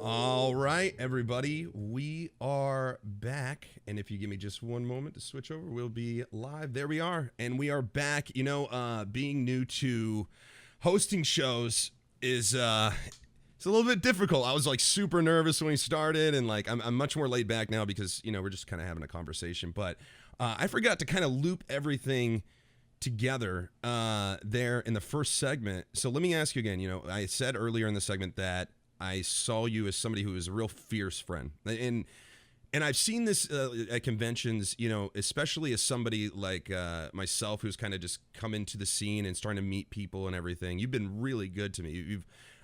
All right, everybody, we are back. And if you give me just one moment to switch over, we'll be live. There we are. And we are back. You know, being new to hosting shows is it's a little bit difficult. I was like super nervous when we started, and like I'm much more laid back now because, you know, we're just kind of having a conversation. But I forgot to kind of loop everything together there in the first segment. So let me ask you again. You know, I said earlier in the segment that I saw you as somebody who is a real fierce friend, and I've seen this at conventions, you know, especially as somebody like myself who's kind of just come into the scene and starting to meet people and everything. You've been really good to me.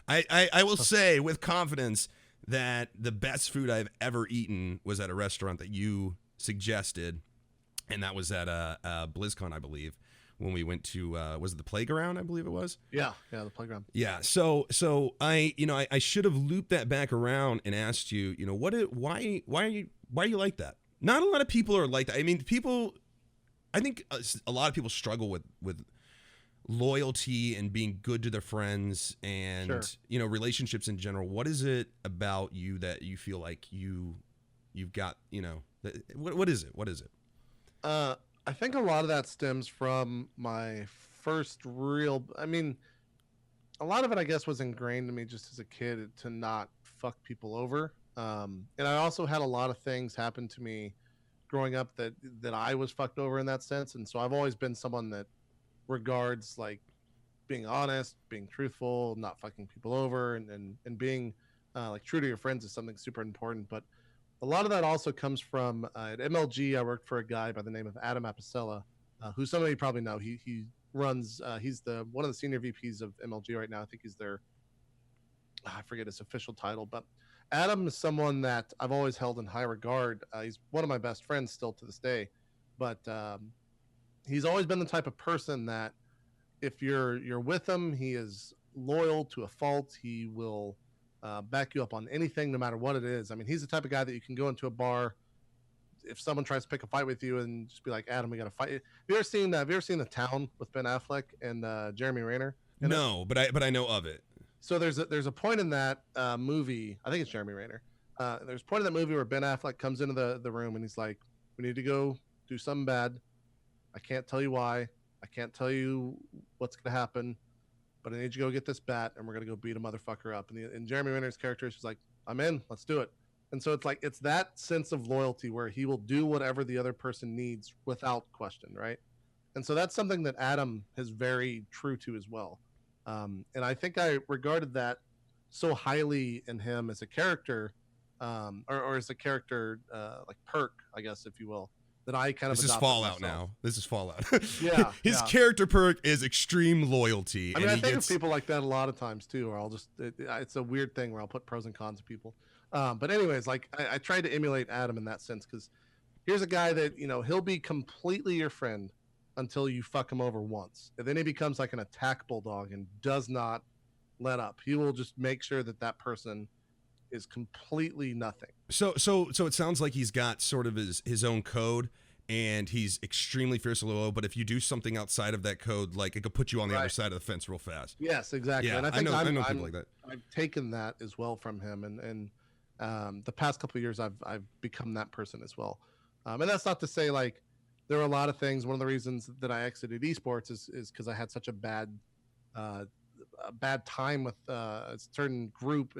I will say with confidence that the best food I've ever eaten was at a restaurant that you suggested, and that was at BlizzCon, I believe. When we went to was it the playground? I believe it was. Yeah, the playground. Yeah. So I should have looped that back around and asked you, you know, why are you like that? Not a lot of people are like that. I mean, I think a lot of people struggle with loyalty and being good to their friends and Sure. you know, relationships in general. What is it about you that you feel like you've got, you know, what is it? What is it? I think a lot of that stems from my first real. I mean, a lot of it, I guess, was ingrained in me just as a kid to not fuck people over. And I also had a lot of things happen to me growing up that I was fucked over in that sense. And so I've always been someone that regards like being honest, being truthful, not fucking people over, and being like true to your friends is something super important. But a lot of that also comes from at MLG. I worked for a guy by the name of Adam Apacella, who some of you probably know. He runs. He's the one of the senior VPs of MLG right now. I think he's their. I forget his official title, but Adam is someone that I've always held in high regard. He's one of my best friends still to this day, but he's always been the type of person that if you're with him, he is loyal to a fault. He will back you up on anything, no matter what it is. I mean, he's the type of guy that you can go into a bar if someone tries to pick a fight with you and just be like, "Adam, we got to fight." Have you ever seen The Town with Ben Affleck and Jeremy Renner? No, but I know of it. So there's a point in that movie. I think it's Jeremy Renner. There's a point in that movie where Ben Affleck comes into the room and he's like, "We need to go do something bad. I can't tell you why. I can't tell you what's gonna happen, but I need you to go get this bat, and we're gonna go beat a motherfucker up." And Jeremy Renner's character is just like, "I'm in. Let's do it." And so it's like it's that sense of loyalty where he will do whatever the other person needs without question, right? And so that's something that Adam is very true to as well. And I think I regarded that so highly in him as a character, or as a character like perk, I guess, if you will, that I kind of This is Fallout now. This is Fallout. Yeah, His character perk is extreme loyalty. I mean, I think of people like that a lot of times too, or I'll just it's a weird thing where I'll put pros and cons of people. But anyways, like I tried to emulate Adam in that sense because here's a guy that, you know, he'll be completely your friend until you fuck him over once, and then he becomes like an attack bulldog and does not let up. He will just make sure that person is completely nothing. So it sounds like he's got sort of his own code, and he's extremely fierce and loyal. But if you do something outside of that code, like it could put you on the other side of the fence real fast. Yes, exactly. Yeah, and I think I know people like that. I've taken that as well from him, and the past couple of years I've become that person as well. And that's not to say like there are a lot of things. One of the reasons that I exited esports is because I had such a bad time with a certain group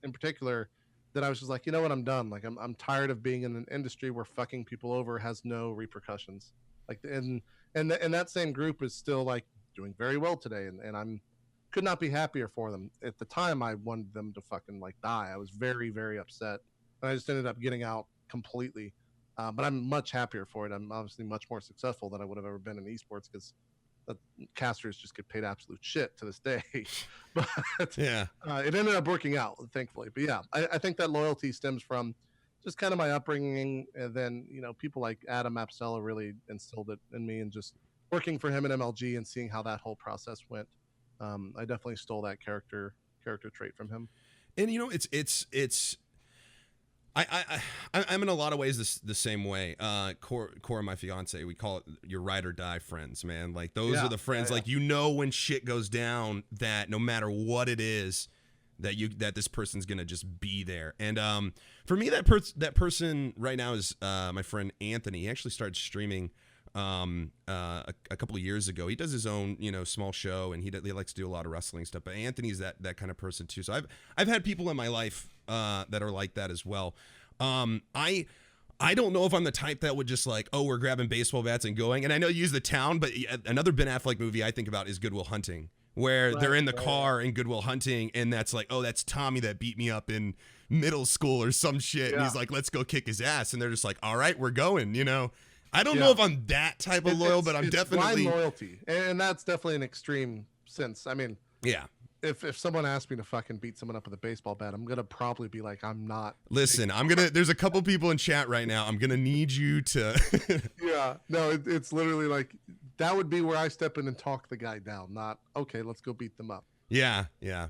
in particular, that I was just like, you know what, I'm done. Like I'm tired of being in an industry where fucking people over has no repercussions. Like and that same group is still like doing very well today, and I'm could not be happier for them. At the time, I wanted them to fucking like die. I was very, very upset, and I just ended up getting out completely. But I'm much happier for it. I'm obviously much more successful than I would have ever been in esports because casters just get paid absolute shit to this day. But yeah, it ended up working out, thankfully. But yeah, I think that loyalty stems from just kind of my upbringing, and then, you know, people like Adam Apacella really instilled it in me, and just working for him at MLG and seeing how that whole process went. I definitely stole that character trait from him. And you know, I'm in a lot of ways the same way. Cora, my fiance, we call it your ride or die friends, man. Like those are the friends. Like, you know, when shit goes down, that no matter what it is, that this person's gonna just be there. And for me, that person right now is my friend Anthony. He actually started streaming a couple of years ago. He does his own, small show, and he likes to do a lot of wrestling stuff. But Anthony's that kind of person too. So I've had people in my life that are like that as well. I don't know if I'm the type that would just like, oh, we're grabbing baseball bats and going. And I know you use the town, but another Ben Affleck movie I think about is Good Will Hunting, where they're in the car in Good Will Hunting, and that's like, oh, that's Tommy that beat me up in middle school or some shit. Yeah. And he's like, let's go kick his ass. And they're just like, all right, we're going, I don't know if I'm that type of loyal, but I'm definitely blind loyalty. And that's definitely an extreme sense. I mean, yeah. If someone asked me to fucking beat someone up with a baseball bat, I'm gonna probably be like, I'm not. Listen, there's a couple people in chat right now. I'm gonna need you to. Yeah, no, it's literally like that would be where I step in and talk the guy down. Not okay, let's go beat them up. Yeah.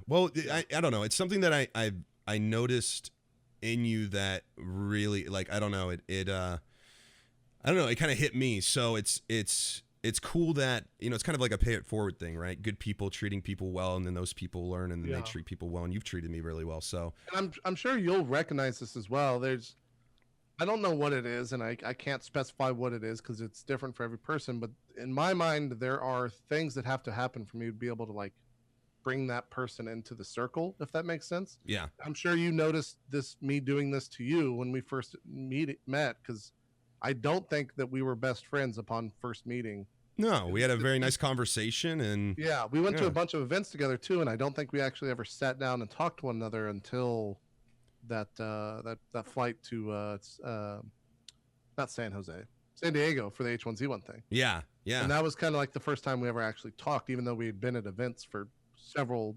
Well, I don't know. It's something that I noticed in you that really, like, I don't know. I don't know. It kind of hit me. So it's cool that, it's kind of like a pay it forward thing, right? Good people treating people well, and then those people learn, and then they treat people well, and you've treated me really well. So, and I'm sure you'll recognize this as well. I don't know what it is, and I can't specify what it is because it's different for every person. But in my mind, there are things that have to happen for me to be able to like bring that person into the circle, if that makes sense. Yeah, I'm sure you noticed me doing this to you when we first met, because I don't think that we were best friends upon first meeting. No, we had a very nice conversation, and yeah, we went to a bunch of events together too, and I don't think we actually ever sat down and talked to one another until that flight to not San Diego for the H1Z1 thing. Yeah. And that was kind of like the first time we ever actually talked, even though we had been at events for several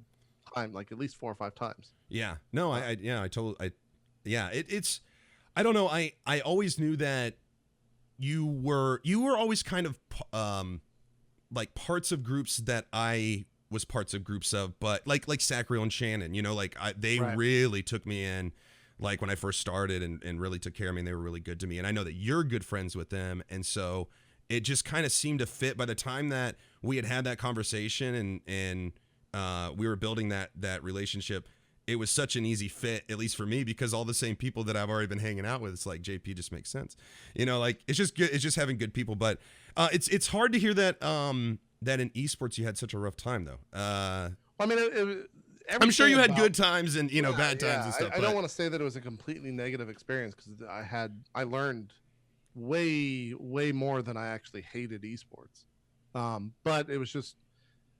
times, like at least 4 or 5 times. Yeah. No, it's I don't know. I always knew that you were always kind of like parts of groups that I was parts of groups of, but like Sacriel and Shannon, they really took me in, like when I first started, and really took care of me, and they were really good to me. And I know that you're good friends with them, and so it just kind of seemed to fit. By the time that we had that conversation and we were building that relationship, it was such an easy fit, at least for me, because all the same people that I've already been hanging out with, it's like JP just makes sense. Like it's just good. It's just having good people. But it's hard to hear that that in esports you had such a rough time though. I mean, I'm sure you had good times and bad times and stuff. I don't want to say that it was a completely negative experience, because I learned way more than I actually hated esports. But it was just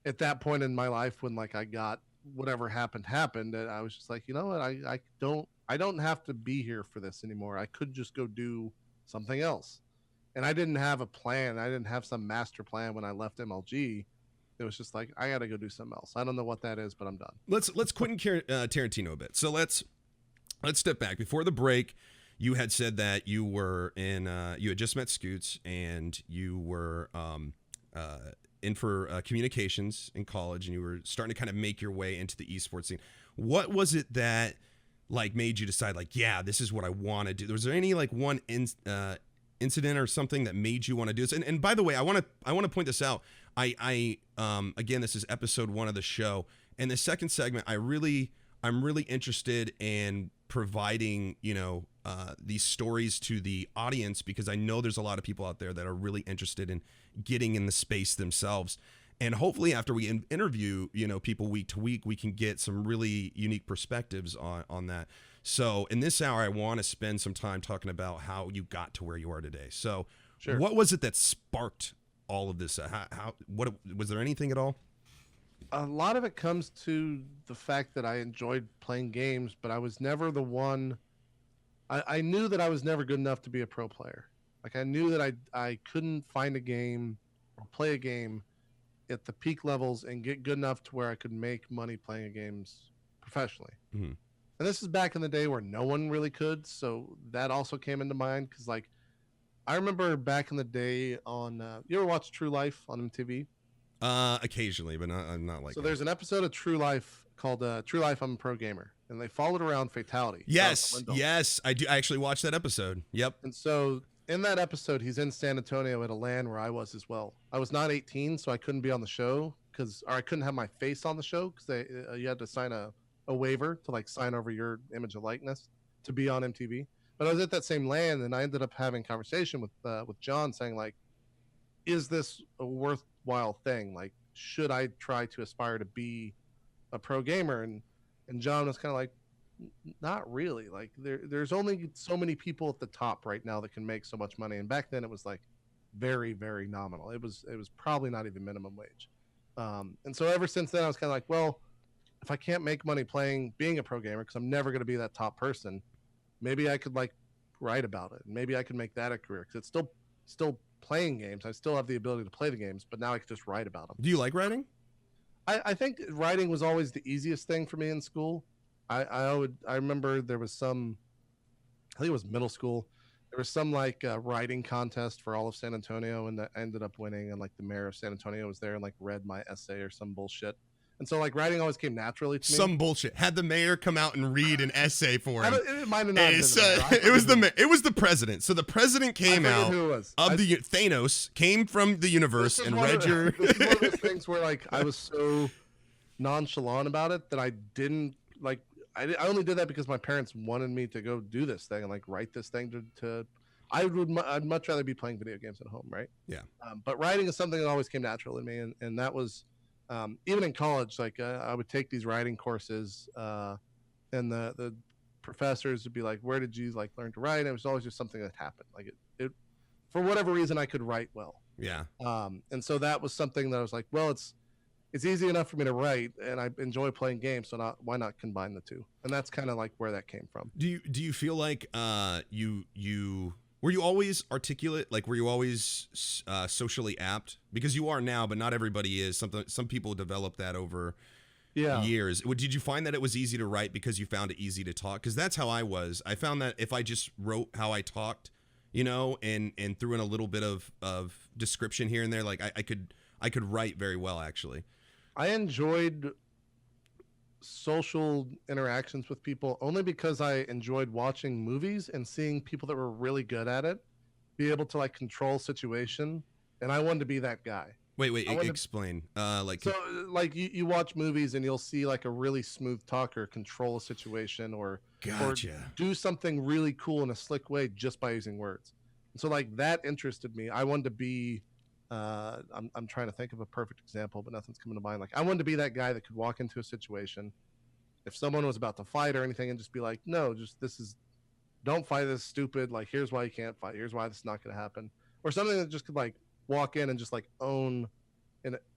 at that point in my life when like I got whatever happened, and I was just like, you know what, I don't have to be here for this anymore. I could just go do something else. And I didn't have a plan. I didn't have some master plan when I left MLG. It was just like, I got to go do something else. I don't know what that is, but I'm done. Let's Quentin Tarantino a bit. So let's step back. Before the break, you had said that you were you had just met Scoots, and you were in for communications in college, and you were starting to kind of make your way into the esports scene. What was it that like made you decide like, yeah, this is what I want to do? Was there any like one incident or something that made you want to do this? And by the way, I want to point this out. I again, this is episode 1 of the show, and the second segment, I'm really interested in providing, these stories to the audience, because I know there's a lot of people out there that are really interested in getting in the space themselves. And hopefully after we interview, people week to week, we can get some really unique perspectives on that. So in this hour, I want to spend some time talking about how you got to where you are today. So sure. What was it that sparked all of this? What was there anything at all? A lot of it comes to the fact that I enjoyed playing games, but I was never the one. I knew that I was never good enough to be a pro player. Like I knew that I couldn't find a game or play a game at the peak levels and get good enough to where I could make money playing games professionally. Mm-hmm. And this is back in the day where no one really could. So that also came into mind, because like I remember back in the day on you ever watch True Life on MTV? Occasionally, but I'm not like. So there's an episode of True Life called True Life, I'm a Pro Gamer, and they followed around Fatality. Yes, I do. I actually watched that episode. Yep. And so in that episode, he's in San Antonio at a LAN where I was as well. I was not 18, so I couldn't be on the show, or I couldn't have my face on the show, because you had to sign a a waiver to like sign over your image and likeness to be on MTV. But I was at that same LAN, and I ended up having a conversation with John, saying like, is this a worthwhile thing? Like, should I try to aspire to be a pro gamer? And John was kind of like, not really. Like, there's only so many people at the top right now that can make so much money. And back then it was like very, very nominal. It was probably not even minimum wage. And so ever since then, I was kind of like, well, if I can't make money being a pro gamer, because I'm never going to be that top person, maybe I could like write about it. Maybe I could make that a career, because it's still playing games. I still have the ability to play the games, but now I can just write about them. Do you like writing? I think writing was always the easiest thing for me in school. I remember there was some, I think it was middle school, there was some like writing contest for all of San Antonio, and I ended up winning, and like the mayor of San Antonio was there and like read my essay or some bullshit. And so like writing always came naturally to me. Some bullshit. Had the mayor come out and read an essay for him. It might have not been it was the president. So the president came out who it was. Thanos came from the universe and read your. This is one of those things where like I was so nonchalant about it that I didn't like. I only did that because my parents wanted me to go do this thing and like write this thing to I'd much rather be playing video games at home, right? Yeah. But writing is something that always came natural to me, and that was even in college. Like I would take these writing courses, and the professors would be like, "Where did you like learn to write?" And it was always just something that happened. Like it for whatever reason, I could write well. Yeah. And so that was something that I was like, well, it's easy enough for me to write, and I enjoy playing games, so why not combine the two? And that's kind of like where that came from. Do you feel like you were you always articulate? Like, were you always socially apt? Because you are now, but not everybody is. Some people develop that over years. Did you find that it was easy to write because you found it easy to talk? Because that's how I was. I found that if I just wrote how I talked, and threw in a little bit of description here and there, like I could write very well, actually. I enjoyed social interactions with people only because I enjoyed watching movies and seeing people that were really good at it be able to like control situation, and I wanted to be that guy. Wait, explain. Like you watch movies and you'll see like a really smooth talker control a situation or do something really cool in a slick way just by using words. And so like that interested me. I wanted to be I'm trying to think of a perfect example, but nothing's coming to mind. Like I wanted to be that guy that could walk into a situation if someone was about to fight or anything and just be like, no, just don't fight, this stupid, like here's why you can't fight, here's why this is not going to happen, or something that just could like walk in and just like own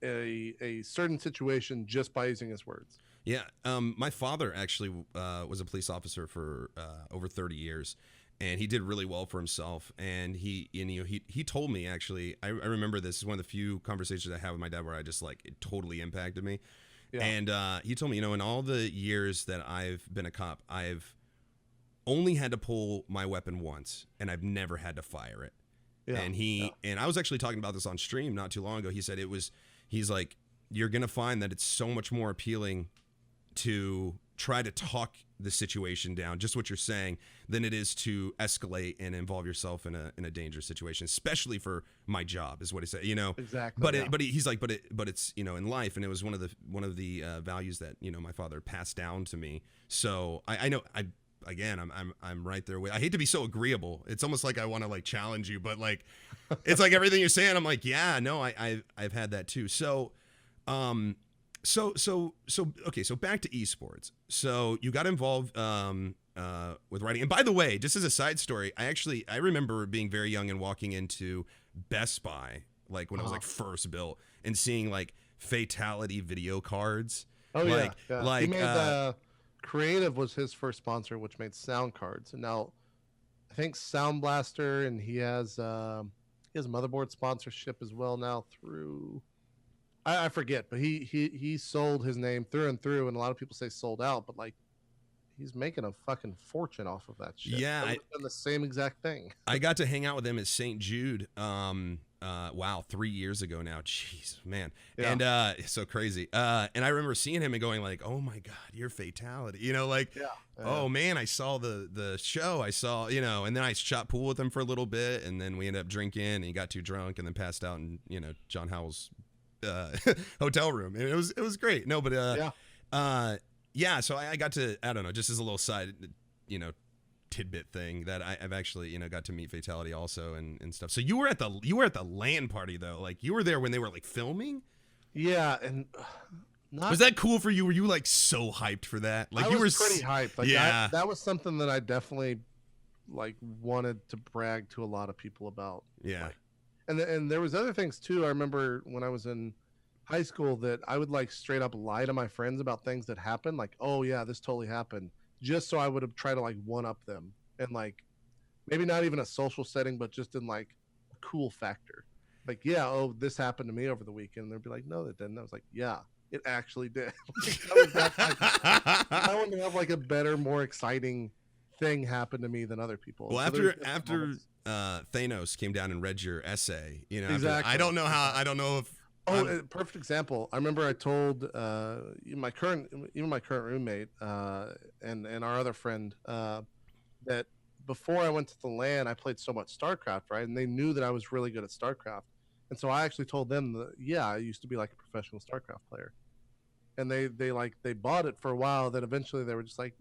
a certain situation just by using his words. Yeah. My father actually was a police officer for over 30 years. And he did really well for himself. And he told me, actually, I remember this is one of the few conversations I had with my dad where I just like, it totally impacted me. Yeah. And he told me, in all the years that I've been a cop, I've only had to pull my weapon once, and I've never had to fire it. Yeah. And I was actually talking about this on stream not too long ago. He said he's like, you're going to find that it's so much more appealing to try to talk the situation down, just what you're saying, than it is to escalate and involve yourself in a dangerous situation, especially for my job, is what he said. Exactly. But he's like, but it's in life, and it was one of the values that my father passed down to me. So I know I'm right there with. I hate to be so agreeable. It's almost like I want to like challenge you, but like it's like everything you're saying. I'm like, yeah, no, I've had that too. So. Okay, so back to esports. So you got involved with writing. And by the way, just as a side story, I remember being very young and walking into Best Buy, like when I was like first built, and seeing like Fatality video cards. Oh, like, yeah. Like, he made Creative was his first sponsor, which made sound cards. And now I think Sound Blaster, and he has motherboard sponsorship as well now through... I forget, but he sold his name through and through, and a lot of people say sold out, but like he's making a fucking fortune off of that shit. Yeah, I've done the same exact thing. I got to hang out with him at St. Jude. 3 years ago now. Jeez, man. Yeah. And it's so crazy. And I remember seeing him and going like, "Oh my God, you're Fatality." Oh man, I saw the show. I saw, and then I shot pool with him for a little bit, and then we ended up drinking, and he got too drunk and then passed out in John Howell's hotel room, and it was great. No, but yeah, so I got to, I don't know, just as a little side, you know, tidbit thing that I've actually, you know, got to meet Fatality also and stuff. So you were at the LAN party though, like you were there when they were like filming. Yeah, and Was not. that cool for you? Were you like so hyped for that? Like I you was were, pretty hyped. Like yeah, that was something that I definitely like wanted to brag to a lot of people about. yeah. Like, and there was other things too. I remember when I was in high school that I would like straight up lie to my friends about things that happened. Like, oh yeah, this totally happened, just so I would have tried to like one up them and like maybe not even a social setting, but just in like a cool factor. Like, yeah, oh, this happened to me over the weekend. And they'd be like, no, that didn't. I was like, yeah, it actually did. Like, I was that type of- I want to have like a better, more exciting thing happen to me than other people. Well, So after there's different after moments. Thanos came down and read your essay, you know, Exactly. I don't know how, I don't know if. Oh, perfect example. I remember I told my current roommate and our other friend that before I went to the LAN, I played so much StarCraft, right? And they knew that I was really good at StarCraft, and so I actually told them that yeah, I used to be like a professional StarCraft player, and they bought it for a while. Then eventually they were just like,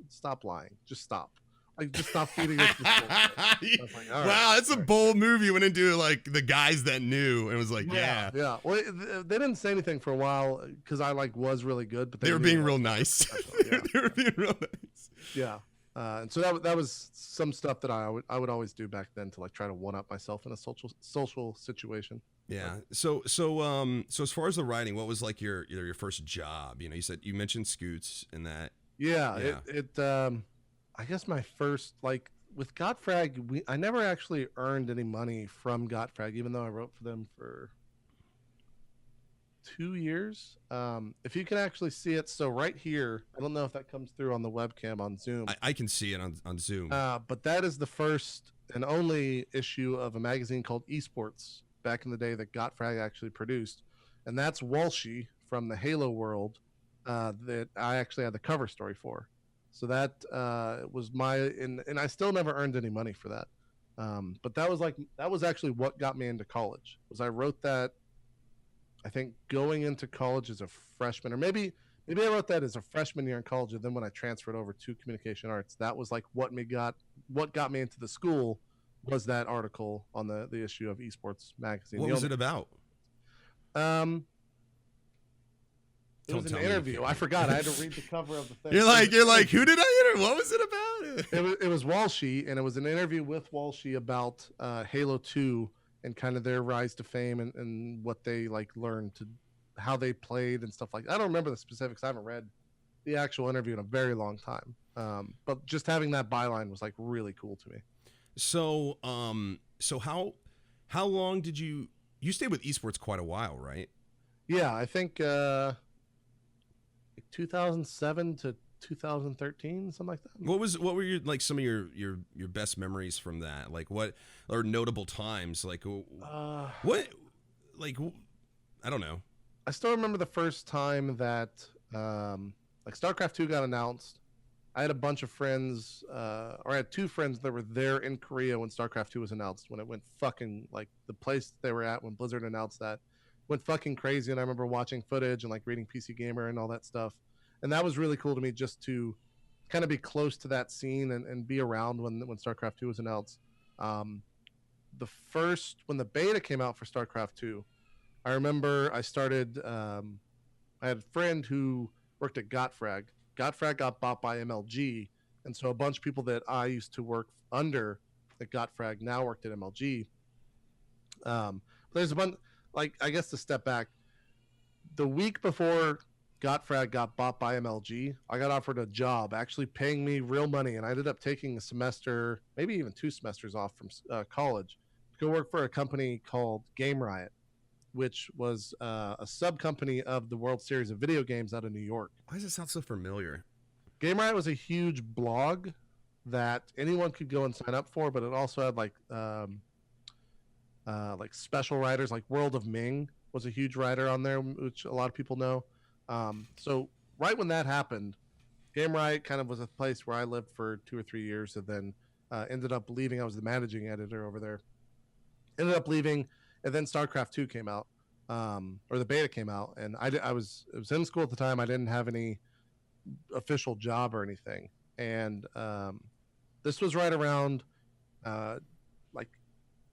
stop lying, just stop, like just stop feeding us this bullshit. I was like, all right, Wow, that's a all right. bold move. You went into like the guys that knew and was like, Yeah, yeah. yeah. Well, they didn't say anything for a while because I like was really good, but They were knew being that I real was not nice. professional. Yeah, They were being real nice. yeah. And so that was some stuff that I would always do back then to like try to one up myself in a social situation. Yeah. So as far as the writing, what was like your first job? You know, you mentioned Scoots and that. Yeah, Yeah. it I guess my first like with Gotfrag, I never actually earned any money from Gotfrag, even though I wrote for them for 2 years. If you can actually see it, so right here, I don't know if that comes through on the webcam on Zoom. I can see it on Zoom. But that is the first and only issue of a magazine called Esports back in the day that Gotfrag actually produced, and that's Walshy from the Halo world that I actually had the cover story for. So that was and I still never earned any money for that. But that was actually what got me into college. Was I wrote that, I think, going into college as a freshman, or maybe I wrote that as a freshman year in college, and then when I transferred over to communication arts, that was like what got me into the school was that article on the issue of Esports magazine. What was it about? Um, it Don't was an tell me you interview. can't I forgot. I had to read the cover of the thing. You're like, who did I interview? What was it about? It was Walshy, and it was an interview with Walshy about Halo 2 and kind of their rise to fame and what they like learned to how they played and stuff like that. I don't remember the specifics. I haven't read the actual interview in a very long time. But just having that byline was like really cool to me. So how long did you stayed with esports quite a while, right? Yeah, I think 2007 to 2013, something like that. What were your like some of your best memories from that? Like what or notable times? Like what like I don't know. I still remember the first time that like StarCraft 2 got announced. I had a bunch of friends, or I had two friends that were there in Korea when StarCraft 2 was announced, when it went fucking, like, the place they were at when Blizzard announced that went fucking crazy. And I remember watching footage and like reading PC Gamer and all that stuff. And that was really cool to me, just to kind of be close to that scene and be around when StarCraft 2 was announced. When the beta came out for StarCraft 2, I remember I started, I had a friend who worked at Gotfrag. Gotfrag got bought by MLG. And so a bunch of people that I used to work under at Gotfrag now worked at MLG. There's a bunch, like, I guess to step back, the week before Gotfrag got bought by MLG, I got offered a job actually paying me real money. And I ended up taking a semester, maybe even 2 semesters off from college to go work for a company called Game Riot, which was a sub company of the World Series of Video Games out of New York. Why does it sound so familiar? Game Riot was a huge blog that anyone could go and sign up for, but it also had like special writers, like World of Ming was a huge writer on there, which a lot of people know. So right when that happened, Game Riot kind of was a place where I lived for 2 or 3 years, and then ended up leaving. I was the managing editor over there. Ended up leaving, and then StarCraft 2 came out, or the beta came out, and I was in school at the time. I didn't have any official job or anything. And this was right around like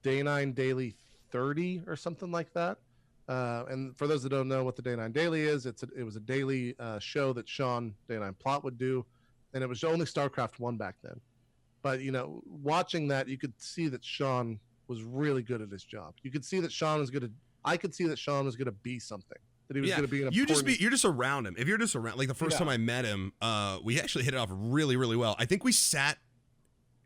day 9 daily 30 or something like that. And for those that don't know what the day 9 daily is, it was a daily show that Sean Day 9 Plot would do, and it was only StarCraft 1 back then. But watching that, you could see that Sean was really good at his job. You could see that Sean was gonna. I could see that Sean was gonna be something. That he was gonna be an important. You're just around him. If you're just around, like the first time I met him, we actually hit it off really, really well. I think we sat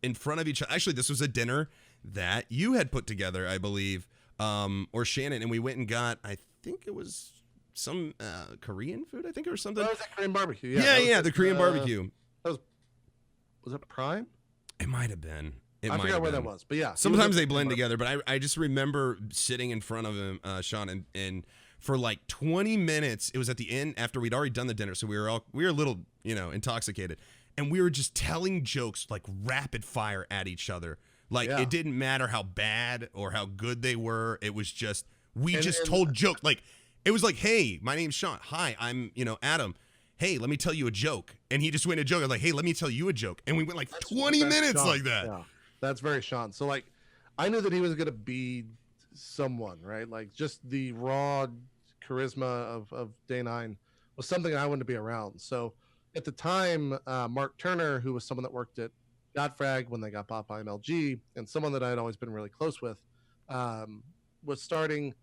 in front of each other. Actually, this was a dinner that you had put together, I believe, or Shannon, and we went and got, I think it was some Korean food, I think, or something. That was a Korean barbecue. Yeah, the Korean barbecue. Was it Prime? It might have been. I forgot where that was, but yeah. Sometimes they blend together, but I just remember sitting in front of him, Sean, and for like 20 minutes, it was at the end after we'd already done the dinner, so we were a little, intoxicated, and we were just telling jokes like rapid fire at each other. Like it didn't matter how bad or how good they were. It was just we told jokes. Like it was like, hey, my name's Sean. Hi, I'm Adam. Hey, let me tell you a joke. And he just went a joke. I was like, hey, let me tell you a joke. And we went like 20 minutes like that. Yeah, that's very Sean. So like, I knew that he was gonna be someone, right? Like just the raw charisma of Day 9 was something I wanted to be around. So at the time, Mark Turner, who was someone that worked at Godfrag when they got bought by MLG, and someone that I had always been really close with, was starting.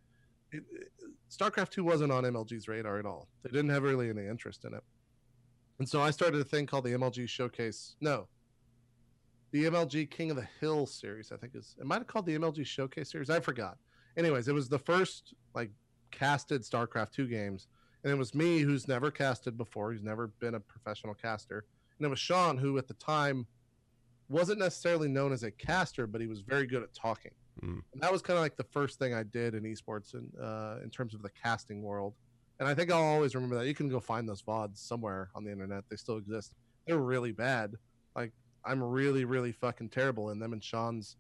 StarCraft 2 wasn't on MLG's radar at all. They didn't have really any interest in it. And so I started a thing called the MLG Showcase. No, the MLG King of the Hill series, I think it might have called the MLG Showcase series. I forgot. Anyways, it was the first like casted StarCraft 2 games. And it was me, who's never casted before. He's never been a professional caster. And it was Sean, who at the time wasn't necessarily known as a caster, but he was very good at talking. And that was kind of like the first thing I did in esports in terms of the casting world. And I think I'll always remember that. You can go find those VODs somewhere on the internet. They still exist. They're really bad. Like, I'm really, really fucking terrible in them. And Sean's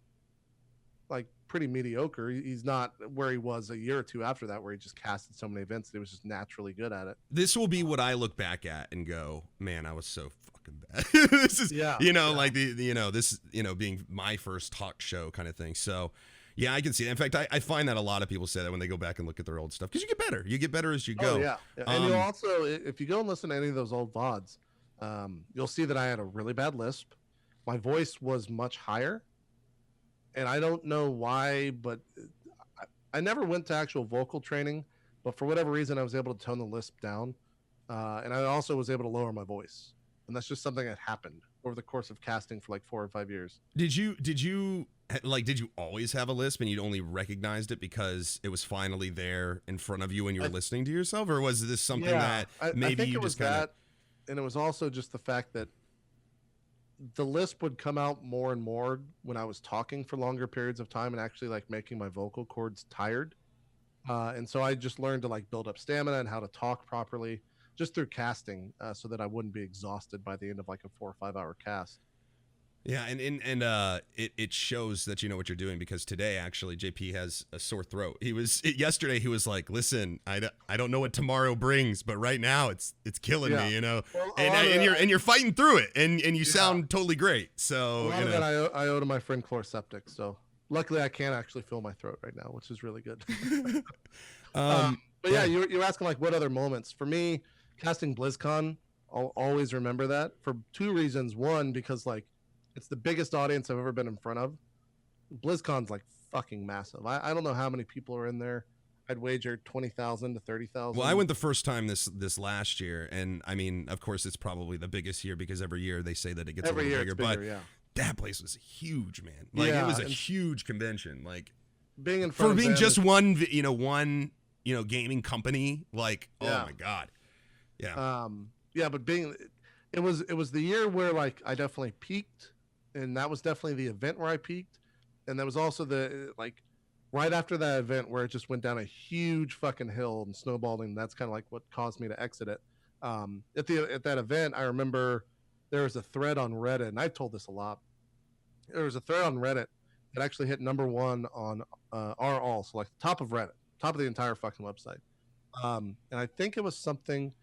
like pretty mediocre. He's not where he was a year or two after that, where he just casted so many events that he was just naturally good at it. This will be what I look back at and go, man, I was so fucking bad. This is, like this, being my first talk show kind of thing. So yeah, I can see it. In fact, I find that a lot of people say that when they go back and look at their old stuff, because you get better. You get better as you go. Oh, yeah. And you'll also, if you go and listen to any of those old VODs, you'll see that I had a really bad lisp. My voice was much higher. And I don't know why, but I never went to actual vocal training. But for whatever reason, I was able to tone the lisp down. And I also was able to lower my voice. And that's just something that happened over the course of casting for like 4 or 5 years. Did you always have a lisp and you'd only recognized it because it was finally there in front of you when you were listening to yourself? Or was this something that maybe I think you it was just kind of... And it was also just the fact that the lisp would come out more and more when I was talking for longer periods of time and actually like making my vocal cords tired. And so I just learned to like build up stamina and how to talk properly just through casting, so that I wouldn't be exhausted by the end of like a 4 or 5 hour cast. Yeah, and it shows that you know what you're doing, because today actually JP has a sore throat. Yesterday he was like, "Listen, I don't know what tomorrow brings, but right now it's killing me, you know." Well, and you're fighting through it, and you sound totally great. So a lot of that I owe to my friend Chloroseptic. So luckily I can actually feel my throat right now, which is really good. But yeah, you're asking like what other moments for me. Casting BlizzCon, I'll always remember that for 2 reasons. One, because like it's the biggest audience I've ever been in front of. BlizzCon's like fucking massive. I don't know how many people are in there. I'd wager 20,000 to 30,000. Well, I went the first time this last year, and I mean, of course, it's probably the biggest year because every year they say that it gets a little bigger. But that place was huge, man. Like it was a huge convention. Like being in front for being of just one gaming company. Like oh my god. Yeah. But it was the year where like I definitely peaked, and that was definitely the event where I peaked, and that was also the like right after that event where it just went down a huge fucking hill and snowballed, and that's kind of like what caused me to exit it. At that event, I remember there was a thread on Reddit, and I've told this a lot. There was a thread on Reddit that actually hit #1 on RAll, so like top of Reddit, top of the entire fucking website. And I think it was something.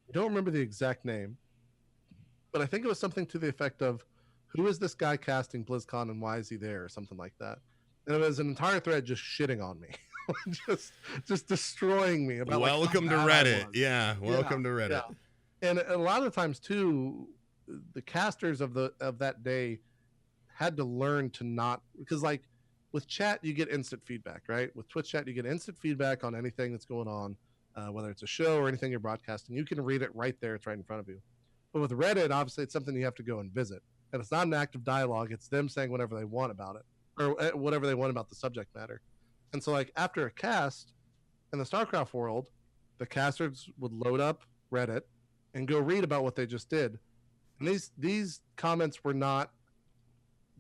I don't remember the exact name, but I think it was something to the effect of, "Who is this guy casting BlizzCon and why is he there?" or something like that. And it was an entire thread just shitting on me, just destroying me about. Welcome to Reddit. Yeah, welcome to Reddit. Yeah. And a lot of times too, the casters of that day had to learn to not, because like with chat you get instant feedback, right? With Twitch chat you get instant feedback on anything that's going on, whether it's a show or anything you're broadcasting. You can read it right there; it's right in front of you. But with Reddit, obviously, it's something you have to go and visit, and it's not an active dialogue. It's them saying whatever they want about it, or whatever they want about the subject matter. And so, like after a cast in the StarCraft world, the casters would load up Reddit and go read about what they just did. And these comments were not,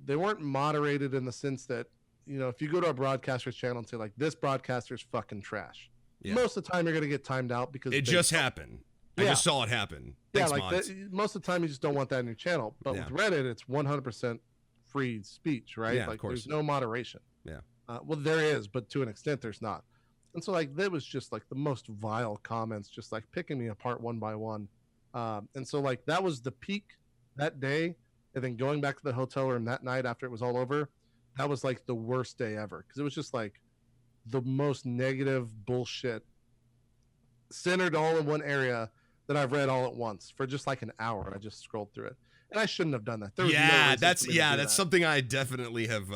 they weren't moderated in the sense that, if you go to a broadcaster's channel and say like, this broadcaster's fucking trash, most of the time you're going to get timed out because it just happened. I just saw it happen. Thanks, most of the time you just don't want that in your channel. But with Reddit, it's 100% free speech, right? Yeah, like of course. There's no moderation. Yeah. Well, there is, but to an extent there's not. And so like that was just like the most vile comments, just like picking me apart one by one. And so like that was the peak that day. And then going back to the hotel room that night after it was all over, that was like the worst day ever. Because it was just like the most negative bullshit centered all in one area that I've read all at once for just like an hour. And I just scrolled through it. And I shouldn't have done that. There was no reason that's for me to do that. something I definitely have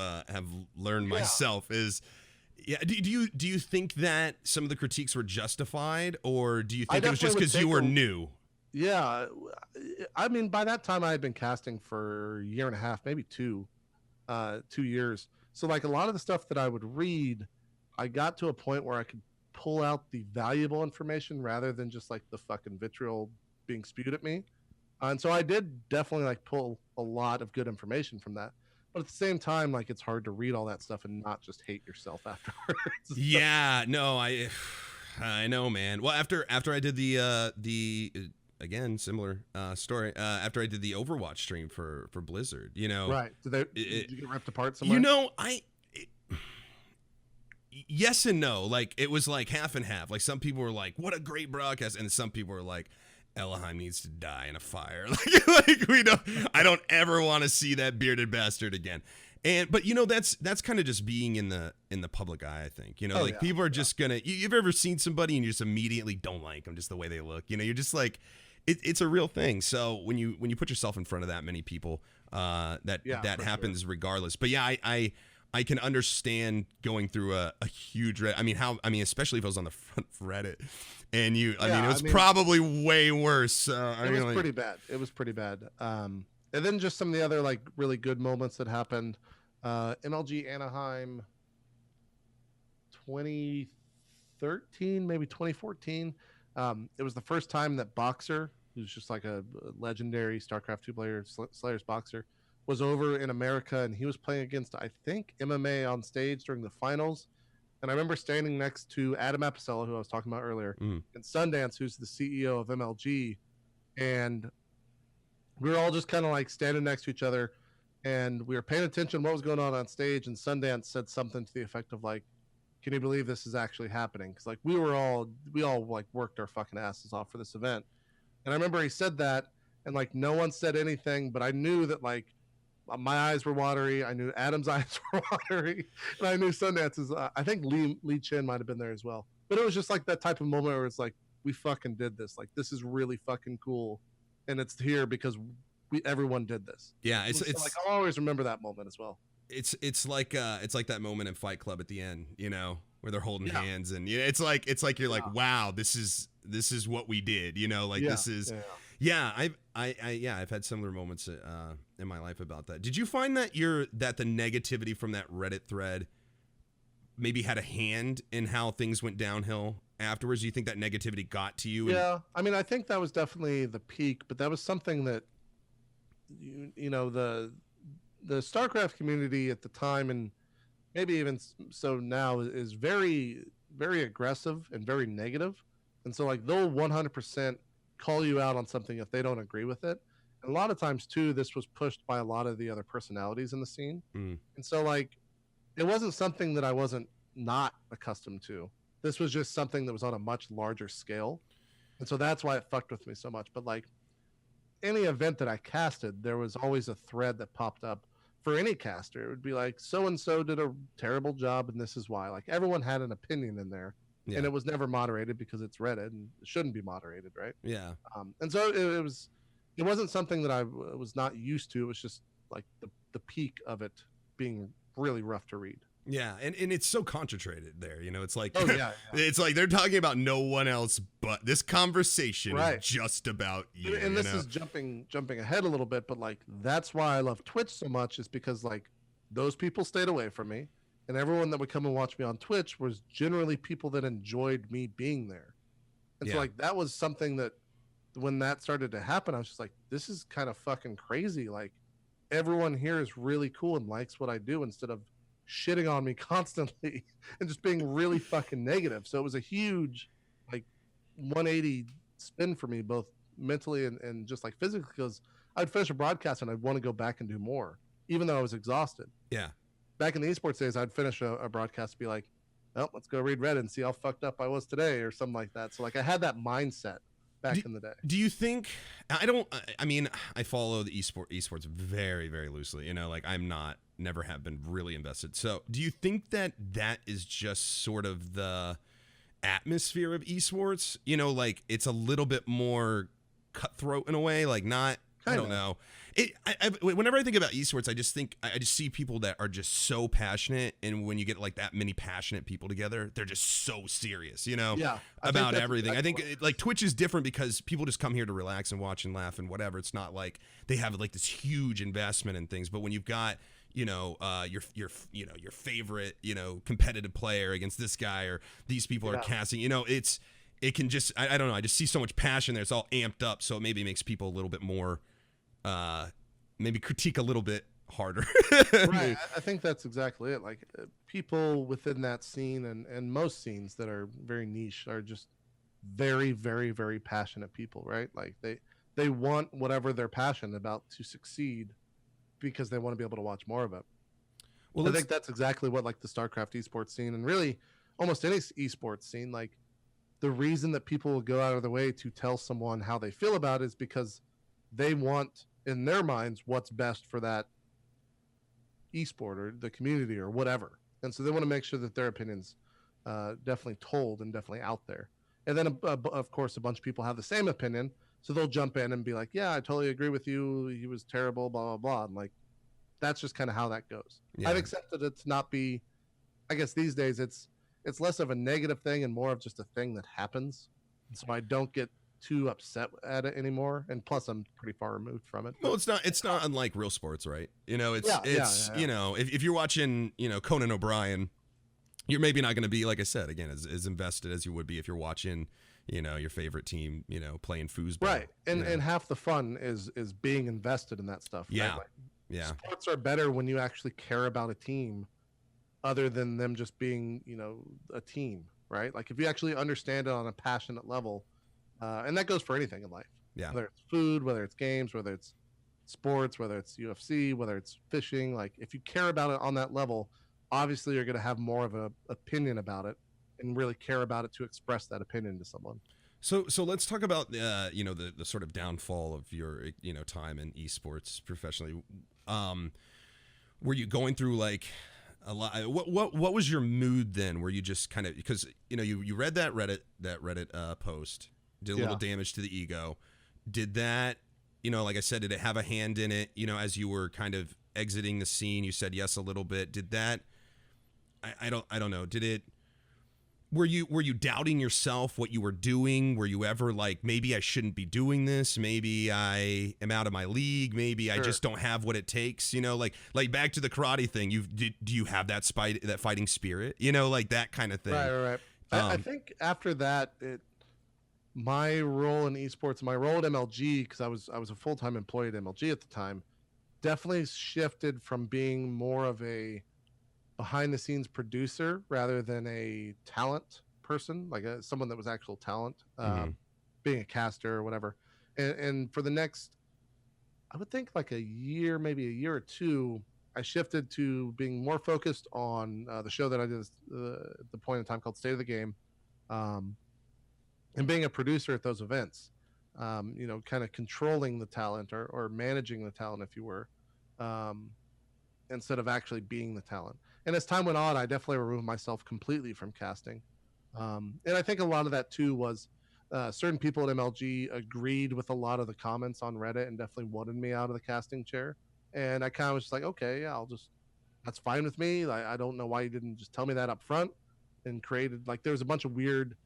learned myself is, do you think that some of the critiques were justified, or do you think it was just because you were new? Yeah, I mean, by that time I had been casting for a year and a half, maybe 2 years. So like a lot of the stuff that I would read, I got to a point where I could pull out the valuable information rather than just like the fucking vitriol being spewed at me. And so I did definitely like pull a lot of good information from that. But at the same time, like it's hard to read all that stuff and not just hate yourself afterwards. Yeah, no, I know, man. Well, after I did the again, similar story. After I did the Overwatch stream for Blizzard, right? Did you get ripped apart somewhere? Yes and no. Like it was like half and half. Like some people were like, "What a great broadcast," and some people were like, "Ellohime needs to die in a fire." like we don't. I don't ever want to see that bearded bastard again. But that's kind of just being in the public eye. I think people are just gonna. You've ever seen somebody and you just immediately don't like them just the way they look. You're just like, it's a real thing. So when you put yourself in front of that many people, that happens regardless. But yeah, I can understand going through a huge Reddit. I mean, especially if I was on the front of Reddit, and it was probably way worse. It was pretty bad. It was pretty bad. And then just some of the other like really good moments that happened. MLG Anaheim 2013, maybe 2014. It was the first time that Boxer, who's just like a legendary StarCraft 2 player, Slayer's Boxer, was over in America, and he was playing against, I think, MMA on stage during the finals. And I remember standing next to Adam Apacella, who I was talking about earlier, and Sundance, who's the CEO of MLG. And we were all just kind of like standing next to each other, and we were paying attention to what was going on stage. And Sundance said something to the effect of like, "Can you believe this is actually happening?" Because like we all like worked our fucking asses off for this event. And I remember he said that, and like no one said anything, but I knew that like my eyes were watery. I knew Adam's eyes were watery, and I knew Sundance's. I think Lee Chin might have been there as well. But it was just like that type of moment where it's like, we fucking did this. Like this is really fucking cool, and it's here because everyone did this. Yeah, it's like I'll always remember that moment as well. It's like that moment in Fight Club at the end, where they're holding hands, and it's like you're like, wow, this is what we did, this is. Yeah, I've had similar moments in my life about that. Did you find that the negativity from that Reddit thread maybe had a hand in how things went downhill afterwards? Do you think that negativity got to you? Yeah, I mean, I think that was definitely the peak, but that was something that the StarCraft community at the time, and maybe even so now, is very, very aggressive and very negative. And so like they'll 100% call you out on something if they don't agree with it. And a lot of times too, this was pushed by a lot of the other personalities in the scene. And so like it wasn't something that I wasn't not accustomed to. This was just something that was on a much larger scale. And so that's why it fucked with me so much. But like any event that I casted, there was always a thread that popped up for any caster. It would be like, so and so did a terrible job, and this is why. Like everyone had an opinion in there, Yeah. and it was never moderated because it's Reddit and it shouldn't be moderated, right? Yeah. And so it wasn't something that I was not used to. It was just like the peak of it being really rough to read. Yeah, and it's so concentrated there, you know. It's like, Oh yeah. it's like they're talking about no one else, but this conversation Right. is just about you. And you this know? is jumping ahead a little bit, but like that's why I love Twitch so much, is because like those people stayed away from me, and everyone that would come and watch me on Twitch was generally people that enjoyed me being there. And so Yeah. like that was something that when that started to happen, I was just like, this is kind of fucking crazy. Like everyone here is really cool and likes what I do, instead of shitting on me constantly and just being really fucking negative. So it was a huge like 180 spin for me, both mentally and just like physically, because I'd finish a broadcast and I'd want to go back and do more, even though I was exhausted. Yeah. Back in the esports days, I'd finish a broadcast and be like, well, let's go read Reddit and see how fucked up I was today, or something like that. So like I had that mindset back in the day. Do you think, I mean, I follow the esports very, very loosely, you know, like never have been really invested. So do you think that is just sort of the atmosphere of esports? You know, like it's a little bit more cutthroat in a way, like not, I don't know. Whenever I think about esports, I just see people that are just so passionate, and when you get like that many passionate people together, they're just so serious, you know, about everything. I think like Twitch is different because people just come here to relax and watch and laugh and whatever. It's not like they have like this huge investment in things. But when you've got, you know, your favorite, you know, competitive player against this guy, or these people are casting, you know, it can just, I don't know. I just see so much passion there. It's all amped up. So it maybe makes people a little bit more, maybe critique a little bit harder. Right. I think that's exactly it. Like people within that scene and most scenes that are very niche are just very, very, very passionate people, right? Like they want whatever they're passionate about to succeed because they want to be able to watch more of it. Well, I think that's exactly what like the StarCraft esports scene, and really almost any esports scene, like the reason that people will go out of their way to tell someone how they feel about it is because they want in their minds what's best for that esport or the community or whatever. And so they want to make sure that their opinions definitely told and definitely out there. And then of course a bunch of people have the same opinion, so they'll jump in and be like, yeah, I totally agree with you, he was terrible, blah blah blah. And like that's just kind of how that goes. I've accepted it to not be, I guess these days it's less of a negative thing and more of just a thing that happens, and so I don't get too upset at it anymore. And plus I'm pretty far removed from it. Well, it's not unlike real sports, right? You know, it's you know, if you're watching, you know, Conan O'Brien, you're maybe not going to be, like I said, again, as invested as you would be if you're watching, you know, your favorite team, you know, playing foosball. Right. And half the fun is being invested in that stuff. Yeah. Right? Like, yeah. Sports are better when you actually care about a team other than them just being, you know, a team, right? Like if you actually understand it on a passionate level, and that goes for anything in life. Yeah. Whether it's food, whether it's games, whether it's sports, whether it's UFC, whether it's fishing, like if you care about it on that level, obviously you're going to have more of an opinion about it and really care about it to express that opinion to someone. So let's talk about you know, the sort of downfall of your, you know, time in esports professionally. Were you going through like a lot? What was your mood then? Were you just kind of, because you know you read that Reddit post, did a little damage to the ego. Did that, you know, like I said, did it have a hand in it? You know, as you were kind of exiting the scene, you said yes a little bit. Did that? I don't know. Did it? Were you doubting yourself, what you were doing? Were you ever like, maybe I shouldn't be doing this? Maybe I am out of my league. Maybe I just don't have what it takes. You know, like back to the karate thing. Do you have that fighting spirit? You know, like that kind of thing. Right. I think after that, my role in esports, my role at MLG, because I was a full-time employee at MLG at the time, definitely shifted from being more of a behind-the-scenes producer rather than a talent person, like someone that was actual talent, being a caster or whatever. And for the next, I would think like a year, maybe a year or two, I shifted to being more focused on the show that I did at the point in time called State of the Game, and being a producer at those events. you know, kind of controlling the talent or managing the talent, if you were, um, instead of actually being the talent. And as time went on, I definitely removed myself completely from casting. And I think a lot of that too was certain people at MLG agreed with a lot of the comments on Reddit and definitely wanted me out of the casting chair. And I kind of was just like, okay, yeah, that's fine with me. I don't know why you didn't just tell me that up front and created, like, there was a bunch of weird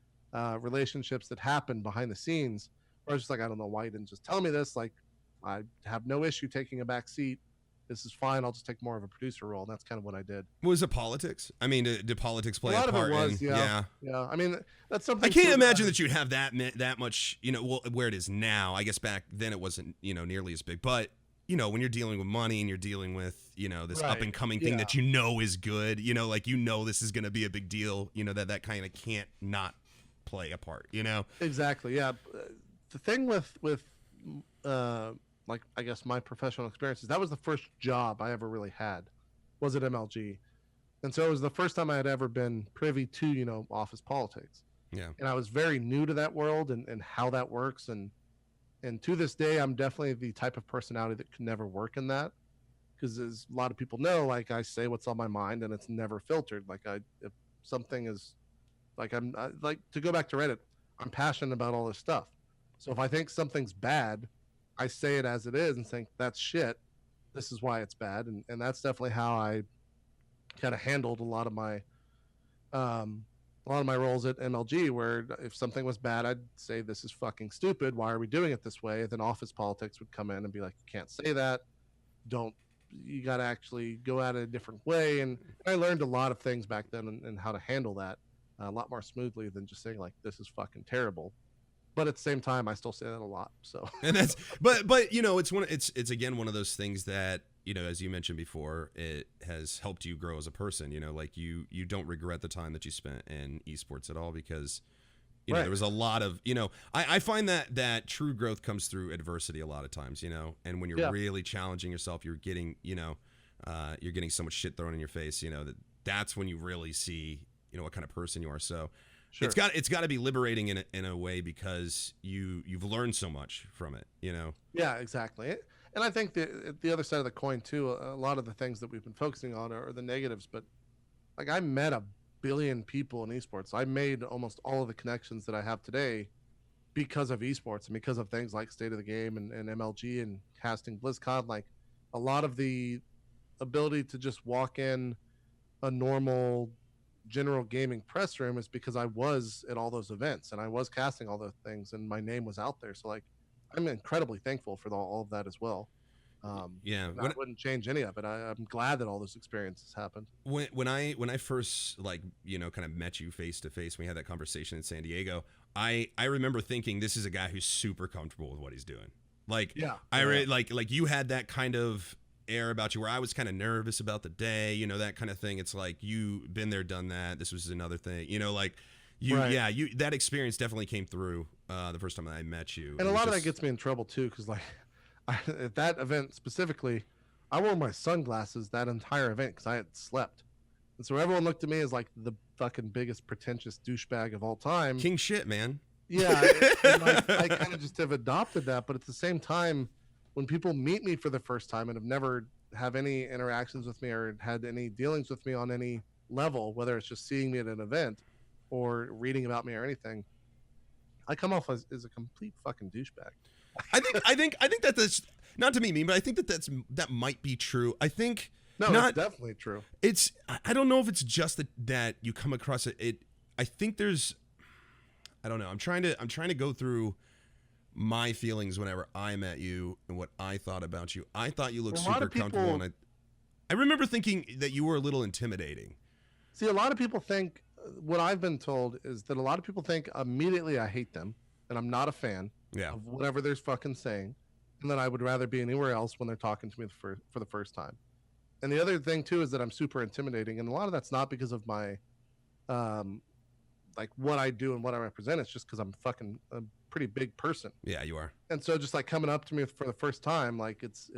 relationships that happened behind the scenes where I was just like, I don't know why you didn't just tell me this. Like, I have no issue taking a back seat. This is fine. I'll just take more of a producer role. And that's kind of what I did. Was it politics? I mean, did politics play a part? A lot of it was, yeah. I mean, that's something. I can't imagine that you'd have that much, you know, well, where it is now. I guess back then it wasn't, you know, nearly as big. But, you know, when you're dealing with money and you're dealing with, you know, this up and coming thing that you know is good, you know, like, you know, this is going to be a big deal, you know, that kind of can't not play a part, you know? Exactly. Yeah. The thing with like, I guess my professional experiences, that was the first job I ever really had, was at MLG. And so it was the first time I had ever been privy to, you know, office politics. Yeah. And I was very new to that world and how that works. And to this day, I'm definitely the type of personality that could never work in that. Because as a lot of people know, like, I say what's on my mind and it's never filtered. Like, if something is like, like, to go back to Reddit, I'm passionate about all this stuff. So if I think something's bad, I say it as it is and think that's shit. This is why it's bad. And that's definitely how I kind of handled a lot of my roles at MLG, where if something was bad, I'd say, this is fucking stupid. Why are we doing it this way? And then office politics would come in and be like, you can't say that. You got to actually go at it a different way. And I learned a lot of things back then and how to handle that a lot more smoothly than just saying, like, this is fucking terrible. But at the same time, I still say that a lot. So, and that's, but you know, it's again one of those things that, you know, as you mentioned before, it has helped you grow as a person. You know, like, you don't regret the time that you spent in esports at all, because, you know, there was a lot of, you know, I find that true growth comes through adversity a lot of times, you know, and when you're really challenging yourself, you're getting, you know, you're getting so much shit thrown in your face, you know, that's when you really see, you know, what kind of person you are. So. Sure. It's got to be liberating in a way, because you've learned so much from it, you know? Yeah, exactly. And I think the other side of the coin too, a lot of the things that we've been focusing on are the negatives, but like, I met 1 billion people in esports. I made almost all of the connections that I have today because of esports and because of things like State of the Game and MLG and casting BlizzCon. Like, a lot of the ability to just walk in a normal general gaming press room is because I was at all those events and I was casting all those things and my name was out there. So, like, I'm incredibly thankful for all of that as well. Yeah, I wouldn't change any of it. I'm glad that all those experiences happened. When I first, like, you know, kind of met you face to face, we had that conversation in San Diego. I remember thinking, this is a guy who's super comfortable with what he's doing. Like, like you had that kind of air about you where I was kind of nervous about the day, you know, that kind of thing. It's like, you been there, done that. This was another thing, you know, like, you that experience definitely came through the first time I met you. And a lot of that gets me in trouble too, because, like, at that event specifically, I wore my sunglasses that entire event because I had slept, and so everyone looked at me as, like, the fucking biggest pretentious douchebag of all time. King shit, man. Yeah, I kind of just have adopted that, but at the same time, when people meet me for the first time and have never have any interactions with me or had any dealings with me on any level, whether it's just seeing me at an event or reading about me or anything, I come off as a complete fucking douchebag. I think that's, not to be mean, but I think that might be true. I think it's definitely true. I don't know if it's just that you come across it. I think there's, I don't know. I'm trying to go through my feelings whenever I met you and what I thought about you. I thought you looked super comfortable, and I remember thinking that you were a little intimidating. See, a lot of people think, what I've been told is that a lot of people think immediately I hate them and I'm not a fan of whatever they're fucking saying, and that I would rather be anywhere else when they're talking to me for the first time. And the other thing too is that I'm super intimidating, and a lot of that's not because of my like what I do and what I represent. It's just because I'm fucking pretty big person. Yeah, you are. And so just like coming up to me for the first time, like it's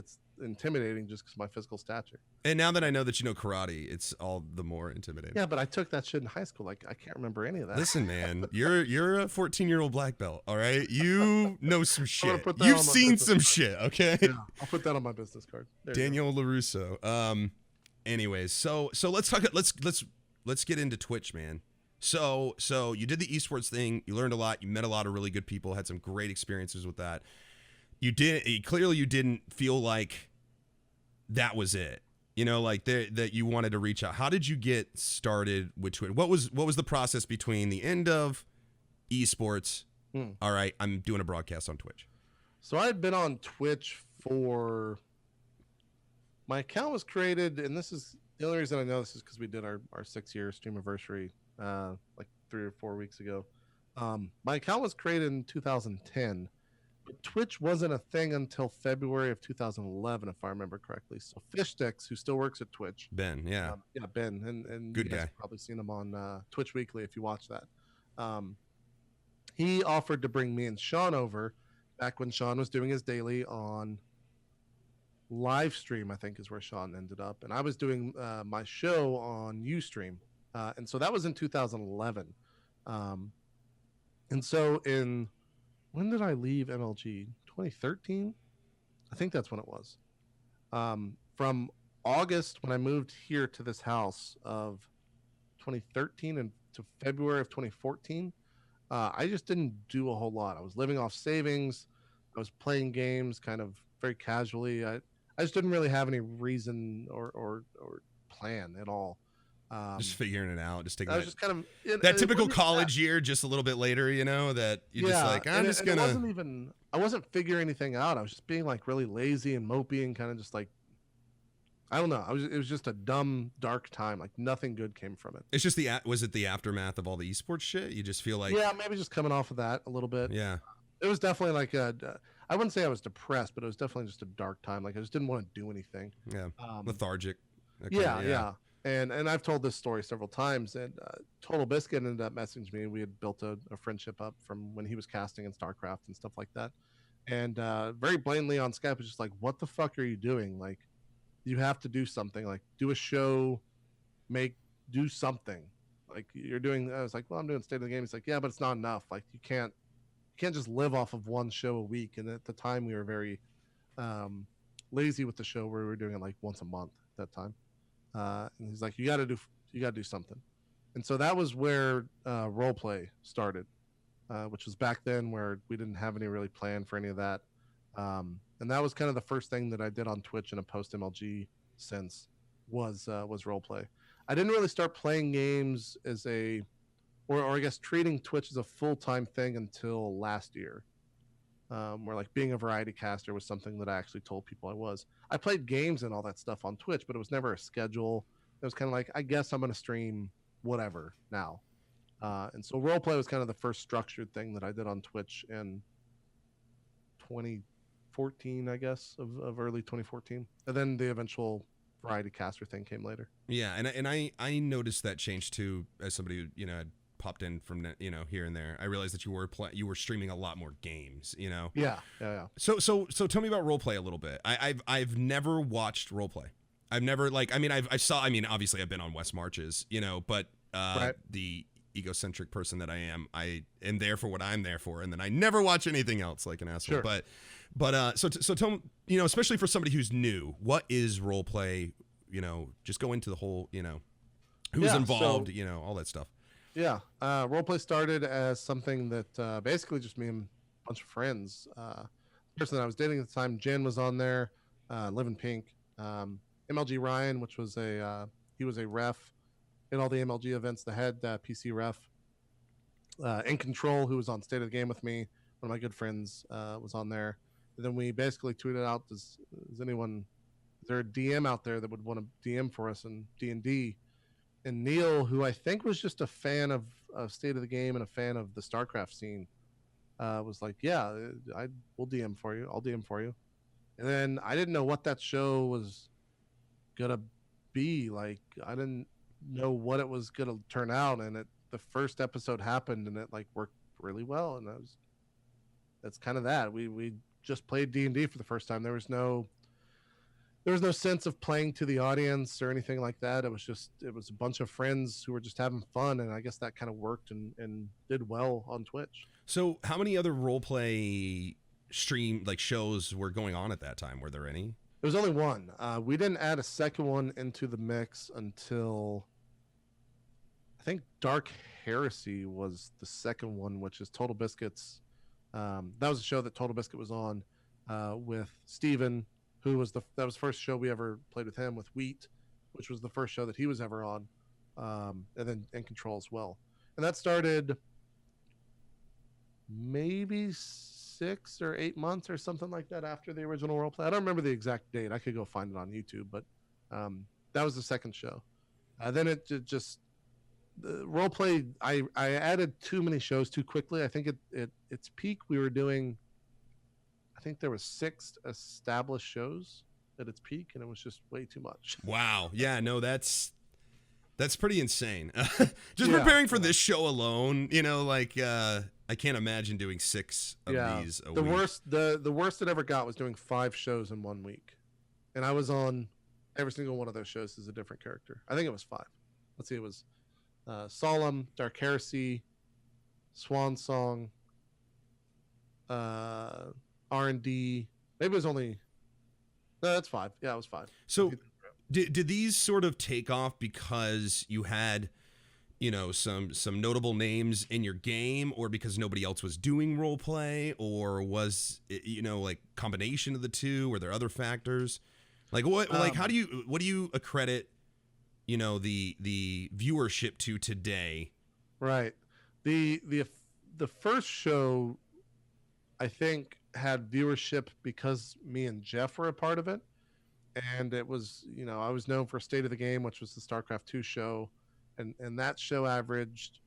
intimidating just because my physical stature. And now that I know that you know karate, it's all the more intimidating. Yeah, but I took that shit in high school. Like I can't remember any of that. Listen, man, you're a 14-year-old black belt, all right? You know some shit. put that You've on my seen business some card. shit, okay? Yeah, I'll put that on my business card. There you Daniel LaRusso. Anyways, so let's talk. Let's get into Twitch, man. So you did the esports thing. You learned a lot. You met a lot of really good people. Had some great experiences with that. You didn't feel like that was it. You know, like that you wanted to reach out. How did you get started with Twitch? What was the process between the end of esports? All right, I'm doing a broadcast on Twitch. So I had been on Twitch for. My account was created, and this is the only reason I know this is because we did our 6-year stream anniversary like 3 or 4 weeks ago. My account was created in 2010, but Twitch wasn't a thing until February of 2011, if I remember correctly. So Fishsticks, who still works at Twitch, Ben, yeah, Ben, and good you guys guy. have probably seen him on Twitch Weekly if you watch that. He offered to bring me and Sean over back when Sean was doing his daily on live stream, I think is where Sean ended up, and I was doing my show on Ustream, and so that was in 2011. And so when did I leave MLG? 2013, I think that's when it was. From August when I moved here to this house of 2013 and to February of 2014, I just didn't do a whole lot. I was living off savings. I was playing games kind of very casually. I just didn't really have any reason or plan at all. Just figuring it out. Just taking I was just kind of that typical college year, just a little bit later, you know, that you just like, I'm just gonna. I wasn't figuring anything out. I was just being like really lazy and mopey and kind of just like, I don't know. It was just a dumb, dark time. Like nothing good came from it. It's just was it the aftermath of all the esports shit? You just feel like, yeah, maybe just coming off of that a little bit. Yeah. It was definitely like I wouldn't say I was depressed, but it was definitely just a dark time. Like I just didn't want to do anything. Yeah. Lethargic. Okay, yeah. And I've told this story several times. And Total Biscuit ended up messaging me. We had built a friendship up from when he was casting in StarCraft and stuff like that. And very blatantly on Skype, was just like, "What the fuck are you doing? Like, you have to do something. Like, do a show, do something. Like you're doing." I was like, "Well, I'm doing State of the Game." He's like, "Yeah, but it's not enough. Like, you can't just live off of one show a week." And at the time, we were very lazy with the show, where we were doing it like once a month at that time. And he's like, you got to do something. And so that was where roleplay started, which was back then where we didn't have any really plan for any of that. And that was kind of the first thing that I did on Twitch in a post MLG sense was roleplay. I didn't really start playing games as or I guess treating Twitch as a full-time thing until last year. Where like being a variety caster was something that I actually told people I was. I played games and all that stuff on Twitch, but it was never a schedule. It was kind of like, I guess I'm going to stream whatever now. And so roleplay was kind of the first structured thing that I did on Twitch in 2014, I guess, of early 2014. And then the eventual variety caster thing came later. Yeah, and I noticed that change too, as somebody who, had popped in from, here and there. I realized that you were streaming a lot more games, Yeah. So tell me about roleplay a little bit. I've never watched roleplay. I've never obviously I've been on West Marches, but Right. The egocentric person that I am there for what I'm there for, and then I never watch anything else like an asshole. Sure. But so tell me, especially for somebody who's new, what is roleplay? Just go into the whole, who's involved, all that stuff. Yeah, roleplay started as something that basically just me and a bunch of friends. The person that I was dating at the time, Jen, was on there. Living Pink, MLG Ryan, which was he was a ref in all the MLG events. The head PC ref. In Control, who was on State of the Game with me, one of my good friends, was on there. And then we basically tweeted out, is there a DM out there that would want to DM for us in D&D? And Neil, who I think was just a fan of State of the Game and a fan of the StarCraft scene, was like, "Yeah, we'll DM for you. I'll DM for you." And then I didn't know what that show was gonna be like. I didn't know what it was gonna turn out, and the first episode happened, and it like worked really well. And that's kind of that. We just played D&D for the first time. There was no sense of playing to the audience or anything like that. It was a bunch of friends who were just having fun, and I guess that kind of worked and did well on Twitch. So how many other role play stream like shows were going on at that time? Were there any? There was only one. We didn't add a second one into the mix until I think Dark Heresy was the second one, which is Total Biscuits. That was a show that Total Biscuit was on with Steven, who was that was the first show we ever played with him, with Wheat, which was the first show that he was ever on, and then In Control as well. And that started maybe 6 or 8 months or something like that after the original roleplay. I don't remember the exact date. I could go find it on YouTube, but that was the second show. Then it just the roleplay. I added too many shows too quickly. I think its peak we were doing. I think there was 6 established shows at its peak, and it was just way too much. Wow. Yeah. No, that's pretty insane. Just preparing for this show alone, I can't imagine doing 6 of these a week. The worst it ever got was doing 5 shows in 1 week, and I was on every single one of those shows as a different character. I think it was 5. Let's see, it was Solemn, Dark Heresy, Swan Song, R&D. Maybe it was only. No, that's 5. Yeah, it was 5. So, did these sort of take off because you had, some notable names in your game, or because nobody else was doing role play, or was it, like combination of the two? Were there other factors? Like what? Like what do you accredit, the viewership to today? Right. The first show, I think, had viewership because me and Jeff were a part of it, and it was I was known for State of the Game, which was the StarCraft 2 show, and that show averaged,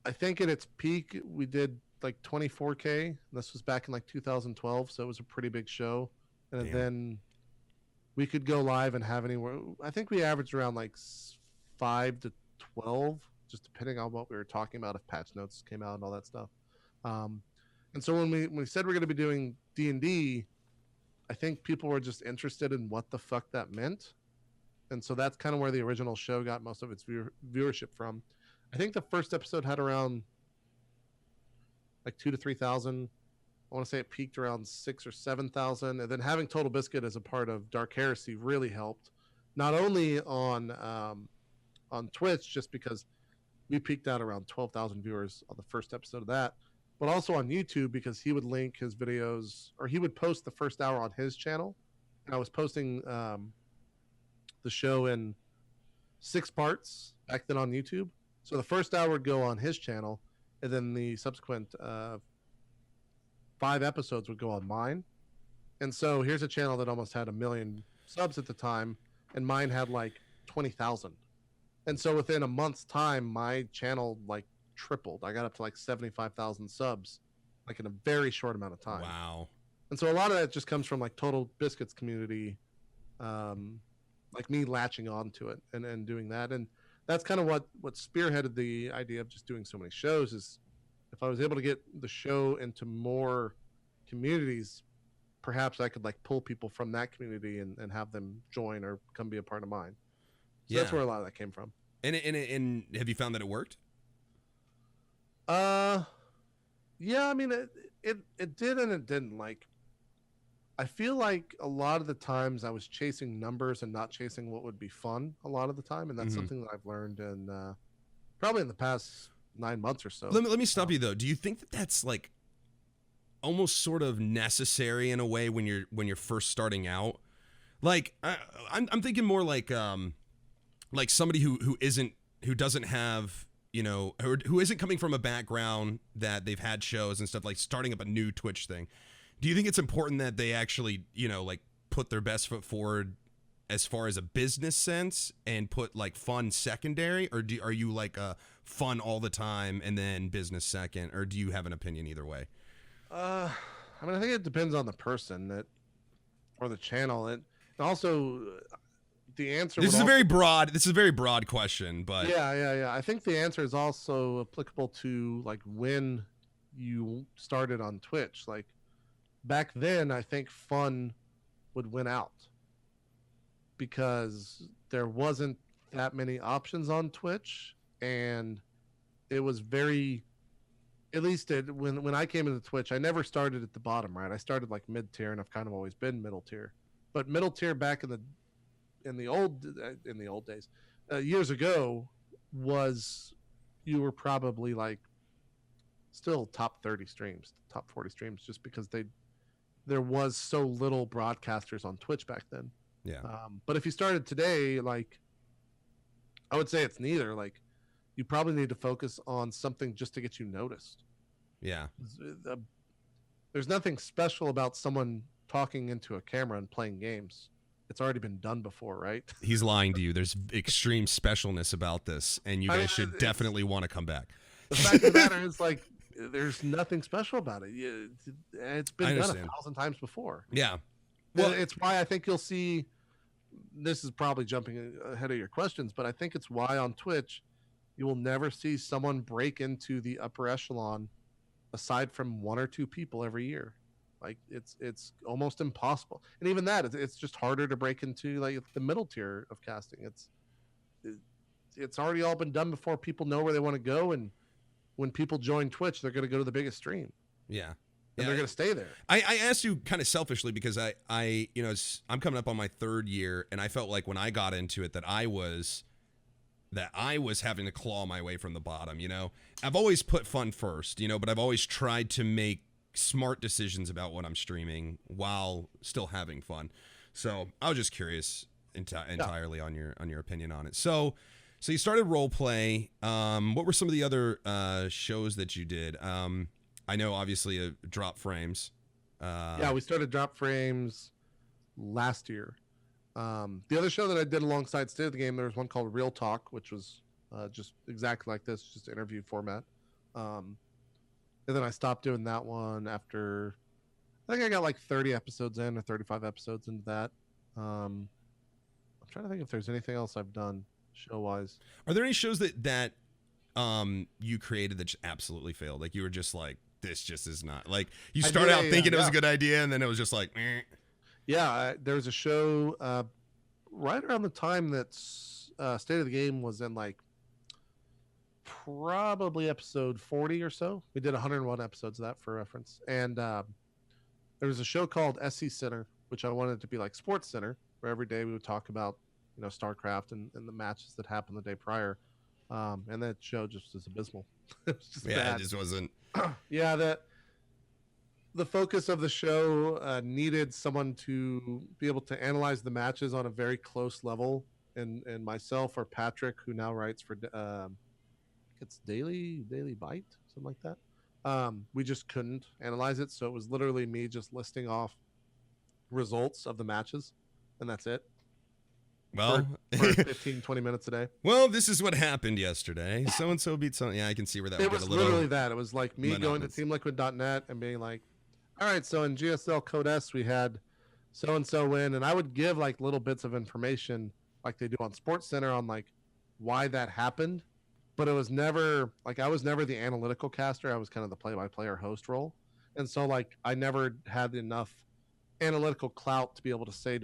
I think at its peak we did like 24K. This was back in like 2012, so it was a pretty big show. And then we could go live and have anywhere, I think we averaged around like 5 to 12, just depending on what we were talking about, if patch notes came out and all that stuff. And so when we said we're going to be doing D&D, I think people were just interested in what the fuck that meant. And so that's kind of where the original show got most of its viewership from. I think the first episode had around like 2,000 to 3,000. I want to say it peaked around 6,000 or 7,000. And then having Total Biscuit as a part of Dark Heresy really helped. Not only on Twitch, just because we peaked out around 12,000 viewers on the first episode of that, but also on YouTube, because he would link his videos, or he would post the first hour on his channel. And I was posting the show in 6 parts back then on YouTube. So the first hour would go on his channel, and then the subsequent 5 episodes would go on mine. And so here's a channel that almost had 1 million subs at the time, and mine had like 20,000. And so within a month's time, my channel like tripled. I got up to like 75,000 subs, like in a very short amount of time. Wow. And so a lot of that just comes from like Total Biscuits community, like me latching on to it and doing that. And that's kind of what spearheaded the idea of just doing so many shows, is if I was able to get the show into more communities, perhaps I could like pull people from that community and have them join or come be a part of mine. So that's where a lot of that came from. And have you found that it worked? Yeah, I mean, it did and it didn't. Like, I feel like a lot of the times I was chasing numbers and not chasing what would be fun a lot of the time, and that's something that I've learned in probably in the past 9 months or so. Let me stop you though. Do you think that that's like almost sort of necessary in a way when you're first starting out? Like I'm thinking more like somebody who doesn't have, who isn't coming from a background that they've had shows and stuff, like starting up a new Twitch thing. Do you think it's important that they actually, like put their best foot forward as far as a business sense and put like fun secondary, or are you like fun all the time and then business second, or do you have an opinion either way? I mean, I think it depends on the person or the channel. And also the answer. This is a very broad question, but yeah. I think the answer is also applicable to like when you started on Twitch. Like back then, I think fun would win out because there wasn't that many options on Twitch, and it was very, at least when I came into Twitch, I never started at the bottom, right? I started like mid tier, and I've kind of always been middle tier. But middle tier back in the old days, years ago, was you were probably like still top 30 streams, top 40 streams, just because there was so little broadcasters on Twitch back then. Yeah. But if you started today, like I would say it's neither. Like you probably need to focus on something just to get you noticed. Yeah. There's nothing special about someone talking into a camera and playing games. It's already been done before, right? He's lying to you. There's extreme specialness about this, and you guys should definitely want to come back. The fact of the matter is, like, there's nothing special about it. It's been done 1,000 times before. Yeah. Well, it's why I think you'll see, this is probably jumping ahead of your questions, but I think it's why on Twitch you will never see someone break into the upper echelon aside from one or two people every year. Like it's almost impossible, and even that, it's just harder to break into like the middle tier of casting. It's already all been done before. People know where they want to go, and when people join Twitch, they're going to go to the biggest stream. Yeah. And they're going to stay there. I asked you kind of selfishly because I you know, I'm coming up on my 3rd year, and I felt like when I got into it that I was having to claw my way from the bottom. You know, I've always put fun first, you know, but I've always tried to make smart decisions about what I'm streaming while still having fun. So I was just curious entirely on your opinion on it. So you started role play. What were some of the other shows that you did? I know obviously Drop Frames. Yeah, we started Drop Frames last year. The other show that I did alongside State of the Game, there was one called Real Talk, which was just exactly like this, just interview format. And then I stopped doing that one after, I think I got like 30 episodes in or 35 episodes into that. I'm trying to think if there's anything else I've done show-wise. Are there any shows that you created that just absolutely failed? Like you were just like, this just is not, like you started out thinking it was a good idea, and then it was just like, eh. Yeah, there was a show right around the time that State of the Game was in, like probably episode 40 or so. We did 101 episodes of that for reference. And there was a show called SC Center, which I wanted to be like Sports Center, where every day we would talk about, you know, StarCraft and the matches that happened the day prior. And that show just was abysmal. It was just bad. It just wasn't. Yeah, the focus of the show needed someone to be able to analyze the matches on a very close level, and myself or Patrick, who now writes for it's Daily Bite, something like that. We just couldn't analyze it, so it was literally me just listing off results of the matches, and that's it. Well, for 15, 20 minutes a day. Well, this is what happened yesterday. So and so beat so. Yeah, I can see where that would get a little. It was literally that. It was like me going to TeamLiquid.net and being like, all right, so in GSL Code S, we had so-and-so win. And I would give like little bits of information like they do on Sports Center on like why that happened. But it was never, like I was never the analytical caster. I was kind of the play-by-play or host role. And so like I never had enough analytical clout to be able to say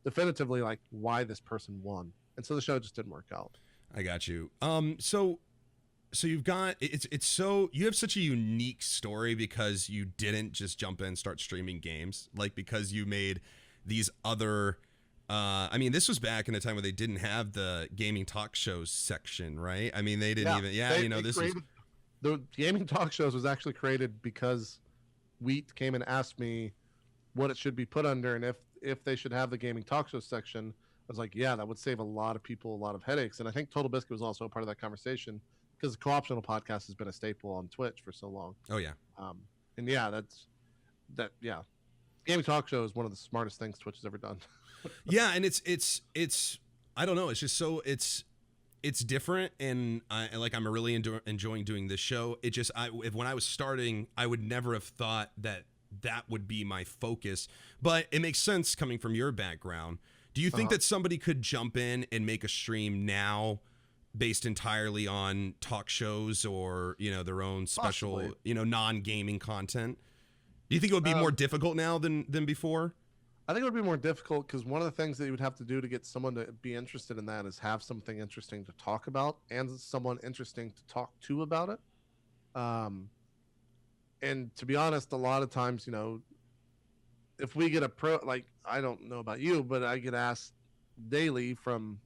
definitively like why this person won. And so the show just didn't work out. I got you. So you've got it's so you have such a unique story because you didn't just jump in and start streaming games, like because you made these other I mean, this was back in a time where they didn't have the gaming talk shows section, right? I mean, they didn't the gaming talk shows was actually created because Wheat came and asked me what it should be put under, and if they should have the gaming talk show section. I was like, yeah, that would save a lot of people a lot of headaches. And I think Total Biscuit was also a part of that conversation because the Co-optional podcast has been a staple on Twitch for so long. Oh yeah. And yeah, yeah. Gaming talk show is one of the smartest things Twitch has ever done. Yeah, and it's I don't know, it's just so it's different, and I'm really enjoying doing this show. It just when I was starting, I would never have thought that would be my focus, but it makes sense coming from your background. Do you think that somebody could jump in and make a stream now based entirely on talk shows or, their own special, Possibly. non-gaming content? Do you think it would be more difficult now than before? I think it would be more difficult because one of the things that you would have to do to get someone to be interested in that is have something interesting to talk about and someone interesting to talk to about it. And to be honest, a lot of times, if we get a pro, like, I don't know about you, but I get asked daily from